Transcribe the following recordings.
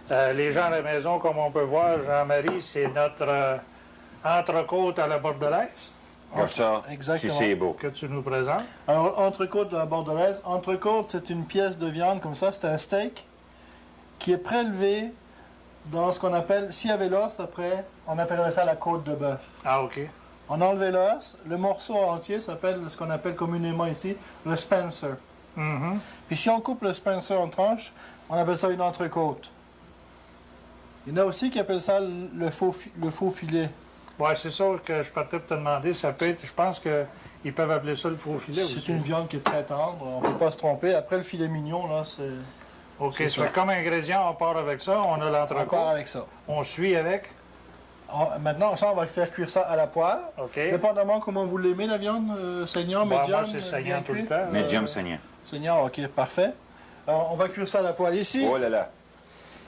Les gens à la maison, comme on peut voir, Jean-Marie, c'est notre entrecôte à la bordelaise. Comme ça, Exactement. si c'est beau. Que tu nous présentes. Alors, entrecôte de la bordelaise. Entrecôte, c'est une pièce de viande comme ça, c'est un steak qui est prélevé dans ce qu'on appelle, s'il y avait l'os après, on appellerait ça la côte de bœuf. Ah, OK. On a enlevé l'os, le morceau entier s'appelle ce qu'on appelle communément ici le Spencer. Mhm. Puis si on coupe le Spencer en tranches, on appelle ça une entrecôte. Il y en a aussi qui appellent ça le faux filet. Oui, c'est ça que je partais pour te demander. Ça peut être, je pense qu'ils peuvent appeler ça le faux filet aussi. C'est une viande qui est très tendre, on ne peut pas se tromper. Après le filet mignon, là, c'est... OK, ça fait comme ingrédient, on part avec ça. On a On l'entrecôte. part avec ça. On suit avec. Maintenant, ça, on va faire cuire ça à la poêle. OK. Dépendamment comment vous l'aimez, la viande, saignant, Bon, médium. moi, c'est saignant bien tout le cuit? temps. Médium saignant. Saignant, OK, parfait. Alors, on va cuire ça à la poêle. Ici, Oh là là.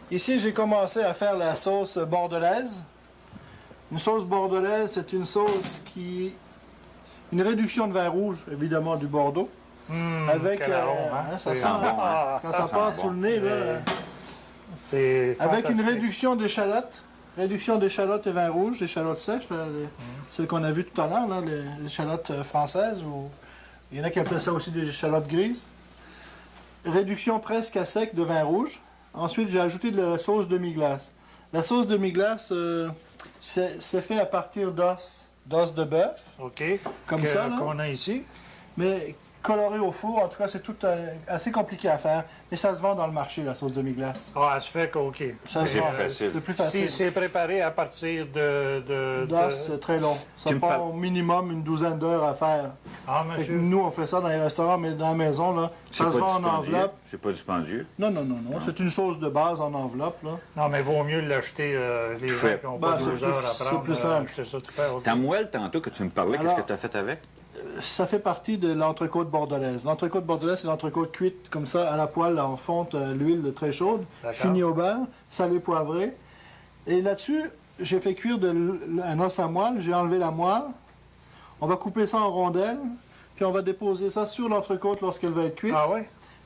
ici j'ai commencé à faire la sauce bordelaise. Une sauce bordelaise, c'est une sauce qui... Une réduction de vin rouge, évidemment, du Bordeaux. Avec... quel arôme, hein? ça C'est sent, bon, hein? quand ça sent passe bon. sous le nez, là... C'est Avec une fantastique. réduction d'échalotes. Réduction d'échalotes et vin rouge, d'échalotes sèches, là, celles qu'on a vues tout à l'heure, là, les échalotes françaises. Ou... Il y en a qui appellent ça aussi des échalotes grises. Réduction presque à sec de vin rouge. Ensuite, j'ai ajouté de la sauce demi-glace. La sauce demi-glace, c'est fait à partir d'os de bœuf, OK. comme ça, là. Qu'on a ici. Mais coloré au four. En tout cas, c'est tout assez compliqué à faire. Mais ça se vend dans le marché, la sauce demi-glace. Ah, elle se fait OK. Ça se C'est vend. plus facile. C'est plus Si facile. c'est préparé à partir de... D'os, c'est très long. Ça Tu me prend parles- au minimum une douzaine d'heures à faire. Ah, Fait que monsieur. nous, on fait ça dans les restaurants, mais dans la maison, là, C'est ça se pas vend en dispendieux. enveloppe. C'est pas dispendieux. Non. C'est une sauce de base en enveloppe, là. Non, mais vaut mieux l'acheter les gens fait. qui n'ont pas Ben, c'est 12 heures à c'est prendre. plus simple. acheter ça tout faire. OK. Ta moelle, tantôt que tu me parlais, Alors- qu'est-ce que tu as fait avec? Ça fait partie de l'entrecôte bordelaise. L'entrecôte bordelaise, c'est l'entrecôte cuite comme ça, à la poêle, en fonte, l'huile très chaude, D'accord. finie au beurre, salé poivré. Et là-dessus, j'ai fait cuire un os à moelle. J'ai enlevé la moelle. On va couper ça en rondelles, puis on va déposer ça sur l'entrecôte lorsqu'elle va être cuite. Ah oui?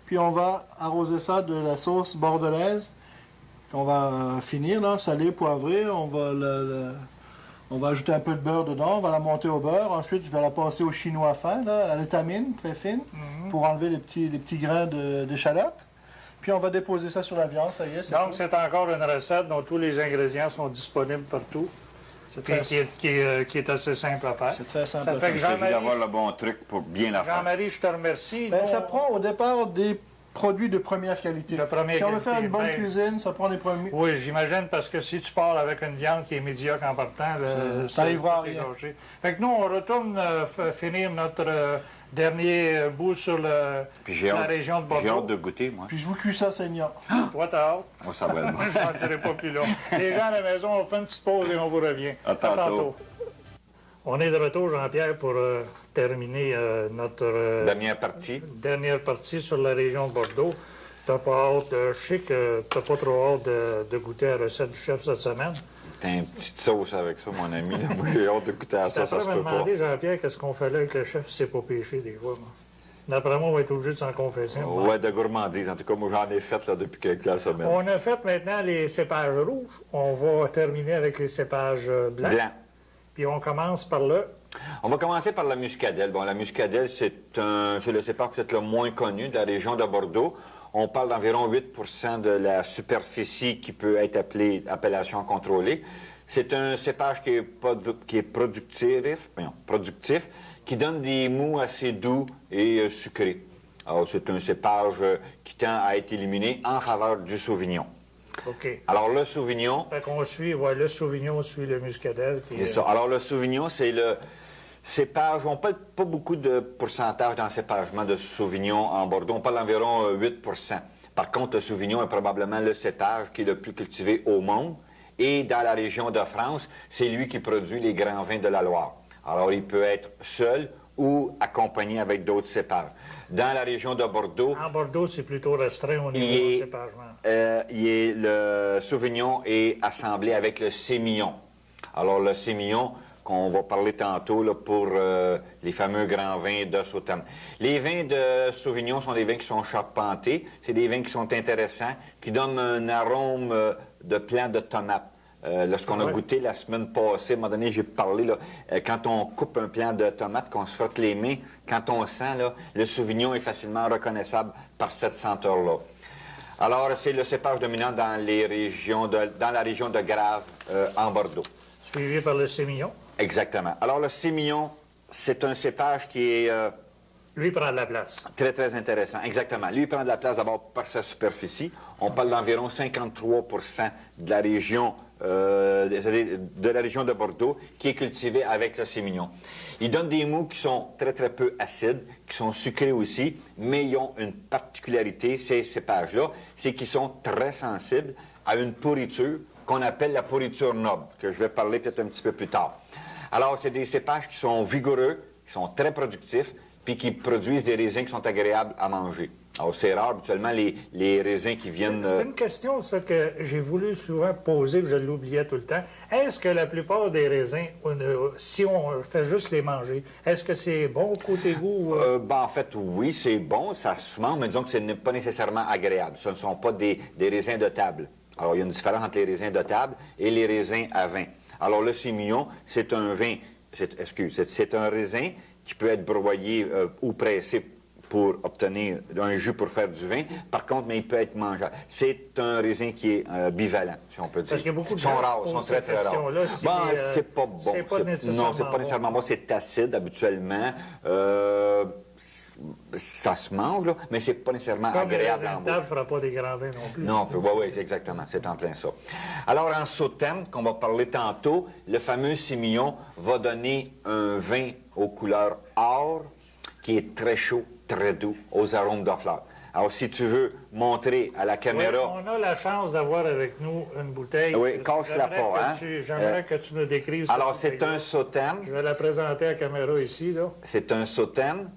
Puis on va arroser ça de la sauce bordelaise. Puis on va finir, là, salé, poivré. On va ajouter un peu de beurre dedans. On va la monter au beurre. Ensuite, je vais la passer au chinois fin, là, à l'étamine, très fine, pour enlever les petits grains d'échalote. Puis on va déposer ça sur la viande, ça y est. Donc, c'est encore une recette dont tous les ingrédients sont disponibles partout. C'est Puis très, qui est assez simple à faire. c'est très simple Ça à fait faire. que Il s'agit Jean-Marie, d'avoir le bon truc pour bien la faire. Jean-Marie, je te remercie. Ben, Nous, ça prend au départ des produits de première qualité. De première si on veut qualité, faire une bonne ben- cuisine, ça prend des premiers. Oui, j'imagine, parce que si tu pars avec une viande qui est médiocre en partant, Ça n'arrivera à c'est rien. gâché. Fait que nous, on retourne finir notre dernier bout sur Puis j'ai la hâte, région de j'ai hâte Bordeaux. de goûter, moi. Puis je vous cuis ça saignant. Toi, t'as hâte. Oh, ça va être bon. Je n'en dirai pas plus long. Les gens à la maison, on fait une petite pause et on vous revient. À tantôt. On est de retour, Jean-Pierre, pour terminer notre Dernière partie. dernière partie sur la région de Bordeaux. T'as pas hâte, je sais que t'as pas trop hâte de goûter à la recette du chef cette semaine. T'as une petite sauce avec ça, mon ami. Moi, j'ai hâte de goûter à ça, ça Après se me peut pas. demander, Jean-Pierre, qu'est-ce qu'on fait là avec le chef si c'est pas péché des fois, moi. D'après moi, on va être obligé de s'en confesser. moi. Ouais, de gourmandise. En tout cas, moi, j'en ai fait là, depuis quelques semaines. On a fait maintenant les cépages rouges. On va terminer avec les cépages blancs. Blanc. Puis on commence par le... On va commencer par la muscadelle. Bon, la muscadelle, c'est le cépage peut-être le moins connu de la région de Bordeaux. On parle d'environ 8 de la superficie qui peut être appelée appellation contrôlée. C'est un cépage qui est productif, qui donne des mous assez doux et sucrés. Alors, c'est un cépage qui tend à être éliminé en faveur du Sauvignon. OK. Alors, le Sauvignon, Fait qu'on suit, ouais, le Sauvignon suit le muscadelle. Qui c'est ça. Alors, le Sauvignon, c'est le cépage. On parle pas beaucoup de pourcentage d'encépagement de Sauvignon en Bordeaux. On parle d'environ 8 Par contre, le Sauvignon est probablement le cépage qui est le plus cultivé au monde. Et dans la région de France, c'est lui qui produit les grands vins de la Loire. Alors, il peut être seul ou accompagné avec d'autres cépages. Dans la région de Bordeaux, En Bordeaux, c'est plutôt restreint au niveau du cépagement. le Sauvignon est assemblé avec le Sémillon. Alors, le Sémillon qu'on va parler tantôt là, pour les fameux grands vins de Sauternes. Les vins de Sauvignon sont des vins qui sont charpentés. C'est des vins qui sont intéressants, qui donnent un arôme de plant de tomate. Lorsqu'on a goûté la semaine passée, à un moment donné, j'ai parlé, là, quand on coupe un plant de tomate, qu'on se frotte les mains, quand on sent, là, le Sauvignon est facilement reconnaissable par cette senteur-là. Alors, c'est le cépage dominant dans la région de Grave, en Bordeaux. Suivi par le sémillon. Exactement. Alors, le sémillon, c'est un cépage qui est Lui prend de la place. très, très intéressant. Exactement. Lui, il prend de la place d'abord par sa superficie. On parle d'environ 53 de la région de Bordeaux qui est cultivée avec le sémillon. Il donne des mous qui sont très, très peu acides, qui sont sucrés aussi, mais ils ont une particularité, ces cépages-là, c'est qu'ils sont très sensibles à une pourriture qu'on appelle la pourriture noble, que je vais parler peut-être un petit peu plus tard. Alors, c'est des cépages qui sont vigoureux, qui sont très productifs, puis qui produisent des raisins qui sont agréables à manger. Alors, c'est rare, habituellement, les raisins qui viennent... C'est une question, ça, que j'ai voulu souvent poser, puis je l'oubliais tout le temps. Est-ce que la plupart des raisins, si on fait juste les manger, est-ce que c'est bon côté goût? En fait, oui, c'est bon, ça se mange, mais disons que ce n'est pas nécessairement agréable. Ce ne sont pas des raisins de table. Alors, il y a une différence entre les raisins de table et les raisins à vin. Alors, le sémillon, c'est un vin... C'est un raisin qui peut être broyé ou pressé pour obtenir un jus pour faire du vin. Par contre, mais il peut être mangeable. C'est un raisin qui est bivalent, si on peut dire. Parce qu'il y a beaucoup de gens gens rares, qui sont posent très, cette très rares. question-là. C'est pas bon. C'est pas nécessairement non, c'est pas nécessairement bon. C'est acide, habituellement. Ça se mange, là, mais c'est pas nécessairement Comme agréable le en raisin de bouche. table ne fera pas des grands vins non plus. Non, oui, exactement, c'est en plein ça. Alors, en Sauternes, qu'on va parler tantôt, le fameux sémillon va donner un vin aux couleurs or, qui est très chaud, très doux, aux arômes de fleurs. Alors, si tu veux montrer à la caméra... Oui, on a la chance d'avoir avec nous une bouteille. Oui, casse-la pas, hein? J'aimerais que tu nous décrives ça. Alors, c'est un Sauternes. Je vais la présenter à la caméra ici, là. C'est un Sauternes.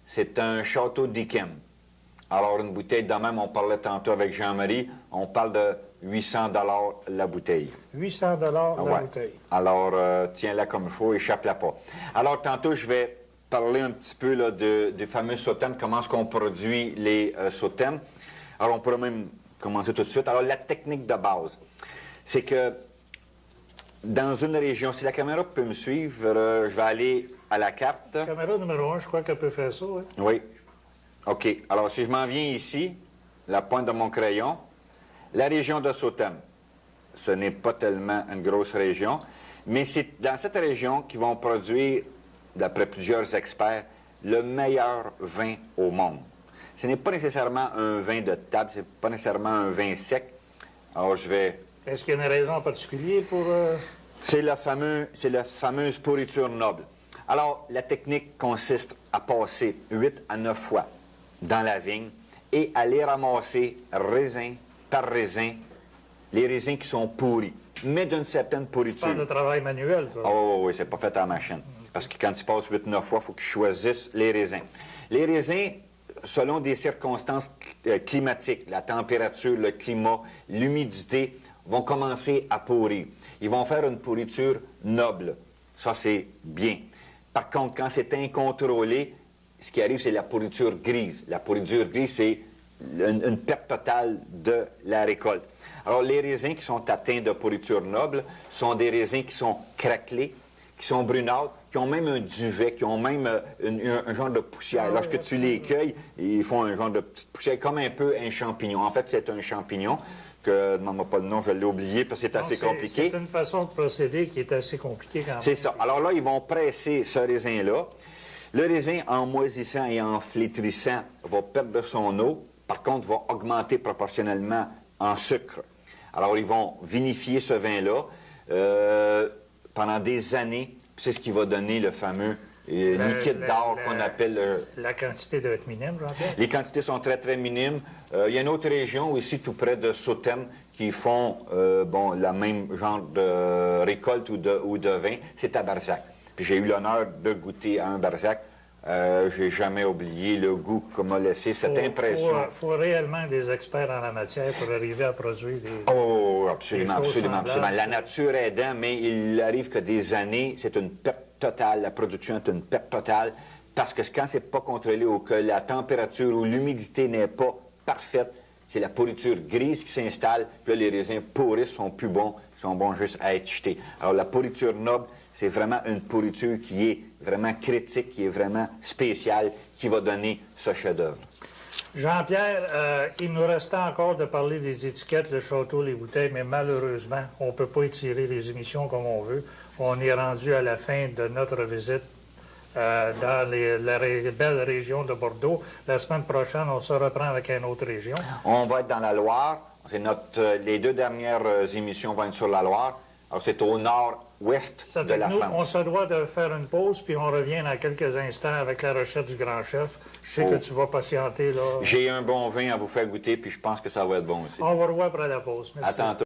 C'est un Château d'Yquem. Alors, une bouteille de même, on parlait tantôt avec Jean-Marie, on parle de 800 $ la bouteille. 800 $ la Ouais. bouteille. Alors, tiens-la comme il faut, échappe-la pas. Alors, tantôt, je vais parler un petit peu là, des fameux Sauternes, comment est-ce qu'on produit les Sauternes. Alors, on pourrait même commencer tout de suite. Alors, la technique de base, c'est que dans une région, si la caméra peut me suivre, je vais aller à la carte. Caméra numéro 1, je crois qu'elle peut faire ça, oui. Oui. OK. Alors, si je m'en viens ici, la pointe de mon crayon, la région de Sauternes, ce n'est pas tellement une grosse région, mais c'est dans cette région qu'ils vont produire, d'après plusieurs experts, le meilleur vin au monde. Ce n'est pas nécessairement un vin de table, c'est pas nécessairement un vin sec. Alors, je vais... Est-ce qu'il y a une raison en particulier pour... C'est la fameuse pourriture noble. Alors, la technique consiste à passer 8 à 9 fois dans la vigne et aller ramasser raisin par raisin, les raisins qui sont pourris, mais d'une certaine Tu pourriture. parles de travail manuel, toi? Oh oui, c'est pas fait à la machine. Parce que quand tu passes 8-9 fois, il faut que tu choisisses les raisins. Les raisins, selon des circonstances climatiques, la température, le climat, l'humidité, vont commencer à pourrir. Ils vont faire une pourriture noble. Ça, c'est bien. Par contre, quand c'est incontrôlé, ce qui arrive, c'est la pourriture grise. La pourriture grise, c'est une perte totale de la récolte. Alors, les raisins qui sont atteints de pourriture noble sont des raisins qui sont craquelés, qui sont brunâtres, qui ont même un duvet, qui ont même un genre de poussière. Lorsque tu les cueilles, ils font un genre de petite poussière, comme un peu un champignon. En fait, c'est un champignon que, demande-moi pas le nom, je l'ai oublié parce que c'est assez compliqué. C'est une façon de procéder qui est assez compliquée quand même. C'est ça. Alors là, ils vont presser ce raisin-là. Le raisin, en moisissant et en flétrissant, va perdre son eau. Par contre, va augmenter proportionnellement en sucre. Alors, ils vont vinifier ce vin-là pendant des années. C'est ce qui va donner le fameux liquide d'or qu'on appelle... La quantité doit être minime, Jean-Pierre? Les quantités sont très, très minimes. Il y a une autre région aussi, tout près de Sauternes, qui font la même genre de récolte ou de vin. C'est à Barzac. Puis j'ai eu l'honneur de goûter à un Barzac. J'ai jamais oublié le goût que m'a laissé cette impression. Il faut réellement des experts en la matière pour arriver à produire des... Oh, absolument, des choses absolument, absolument. semblables. La nature aidant, mais il arrive que des années, c'est une perte totale. La production est une perte totale parce que quand c'est pas contrôlé ou que la température ou l'humidité n'est pas parfaite, c'est la pourriture grise qui s'installe, puis là, les raisins pourris sont plus bons, ils sont bons juste à être jetés. Alors, la pourriture noble, c'est vraiment une pourriture qui est vraiment critique, qui est vraiment spéciale, qui va donner ce chef-d'œuvre. Jean-Pierre, il nous restait encore de parler des étiquettes, le château, les bouteilles, mais malheureusement, on ne peut pas étirer les émissions comme on veut. On est rendu à la fin de notre visite dans la belle région de Bordeaux. La semaine prochaine, on se reprend avec une autre région. On va être dans la Loire. Les 2 dernières émissions vont être sur la Loire. Alors, c'est au nord-ouest de la France. On se doit de faire une pause, puis on revient dans quelques instants avec la recette du grand chef. Je sais que tu vas patienter, là. J'ai un bon vin à vous faire goûter, puis je pense que ça va être bon aussi. On va revoir après la pause. Merci. À tantôt.